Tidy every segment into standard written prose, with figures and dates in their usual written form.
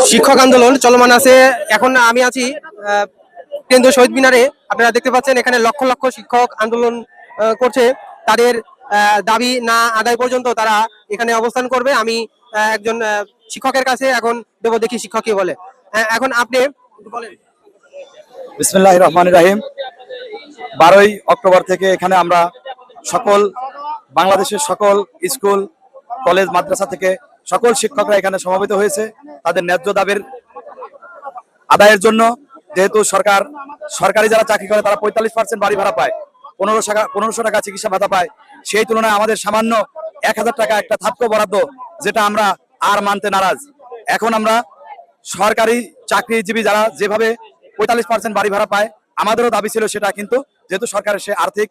শিক্ষক আন্দোলন চলমান আছে। এখন আমি আছি কেন্দ্রীয় শহীদ মিনারে। আপনারা দেখতে পাচ্ছেন এখানে লক্ষ লক্ষ শিক্ষক আন্দোলন করছে। তাদের দাবি না আদায় পর্যন্ত তারা এখানে অবস্থান করবে। আমি একজন শিক্ষকের কাছে এখন দেব, দেখি শিক্ষক কি বলে। এখন আপনি বলেন। বিসমিল্লাহির রহমানির রহিম। 12ই অক্টোবর থেকে এখানে আমরা সকল বাংলাদেশের সকল স্কুল কলেজ মাদ্রাসা থেকে সকল শিক্ষকরা এখানে সমবেত হয়েছে তাদের ন্যায্য দাবির আদায়ের জন্য। যেহেতু সরকারি যারা চাকরি করে তারা 45% বাড়ি ভাড়া পায়, 1500 টাকা চিকিৎসা ভাতা পায়, সেই তুলনায় আমাদের সামান্য 1000 টাকা একটা থাপ্প বরাদ্দ, যেটা আমরা আর মানতে নারাজ। এখন আমরা সরকারি চাকরিজীবী যারা যেভাবে 45% বাড়ি ভাড়া পায়, আমাদেরও দাবি ছিল সেটা, কিন্তু যেহেতু সরকারের সে আর্থিক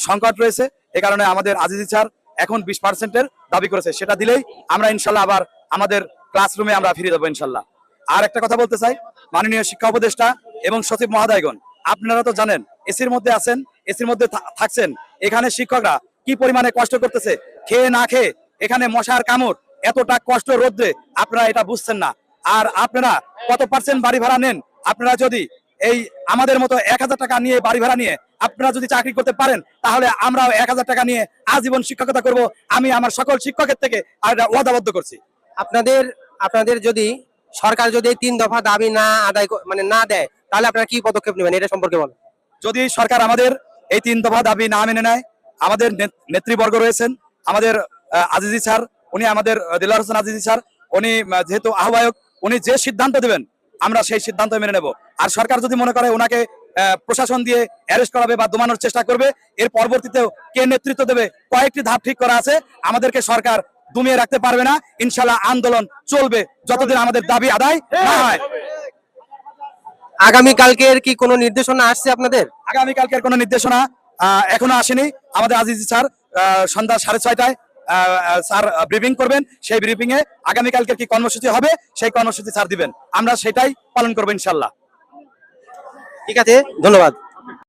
সংকট রয়েছে, এ কারণে আমাদের আজিজি স্যার এখন 20%-এর দাবি করেছে। সেটা দিলেই আমরা ইনশাল্লাহ আবার আমাদের ক্লাসরুমে আমরা ফিরে যাবো ইনশাল্লাহ। আর একটা কথা বলতে চাই, মাননীয় শিক্ষা উপদেষ্টা এবং সচিব মহোদয়গণ, আপনারা তো জানেন এসির মধ্যে আছেন, এসির মধ্যে থাকছেন। এখানে শিক্ষকরা কি পরিমাণে কষ্ট করতেছে, খেয়ে না খেয়ে, এখানে মশার কামড়, এতটা কষ্ট রোদ্রে, আপনারা এটা বুঝছেন না। আর আপনারা কত পার্সেন্ট বাড়ি ভাড়া নেন? আপনারা যদি এই আমাদের মতো 1000 টাকা নিয়ে বাড়ি ভাড়া নিয়ে আপনারা যদি চাকরি করতে পারেন, তাহলে আমরাও 1000 টাকা নিয়ে আজীবন শিক্ষকতা করব। আমি আমার সকল শিক্ষকের থেকে ওয়াদাবদ্ধ করছি। আপনাদের যদি সরকার যদি 3 দফা দাবি না আদায় মানে না দেয়, তাহলে আপনারা কি পদক্ষেপ নেবেন এটা সম্পর্কে বলেন। যদি সরকার আমাদের এই 3 দফা দাবি না মেনে নেয়, আমাদের নেতৃবর্গ রয়েছেন, আমাদের আজিজি স্যার, উনি আমাদের দিলওয়ার হোসেন আজিজি স্যার, উনি যেহেতু আহ্বায়ক, উনি যে সিদ্ধান্ত দেবেন আমরা সেই সিদ্ধান্ত মেনে নেব। আর সরকার যদি মনে করে ওনাকে প্রশাসন দিয়ে অ্যারেস্ট করাবে বা দমানোর চেষ্টা করবে, এর পরবর্তীতেও কে নেতৃত্ব দেবে, কয়েকটি ধাপ ঠিক করা আছে। আমাদেরকে সরকার দমিয়ে রাখতে পারবে না। ইনশাল্লাহ আন্দোলন চলবে যতদিন আমাদের দাবি আদায় না হয়। আগামীকালকের কি কোনো নির্দেশনা আসছে আপনাদের? আগামীকালকের কোনো নির্দেশনা এখনো আসেনি। আমাদের আজিজি স্যার সন্ধ্যা 6:30টায় স্যার ব্রিফিং করবেন। সেই ব্রিফিং এ আগামীকালকের কি কর্মসূচি হবে সেই কর্মসূচি স্যার দিবেন, আমরা সেটাই পালন করবো ইনশাল্লাহ। ঠিক আছে, ধন্যবাদ।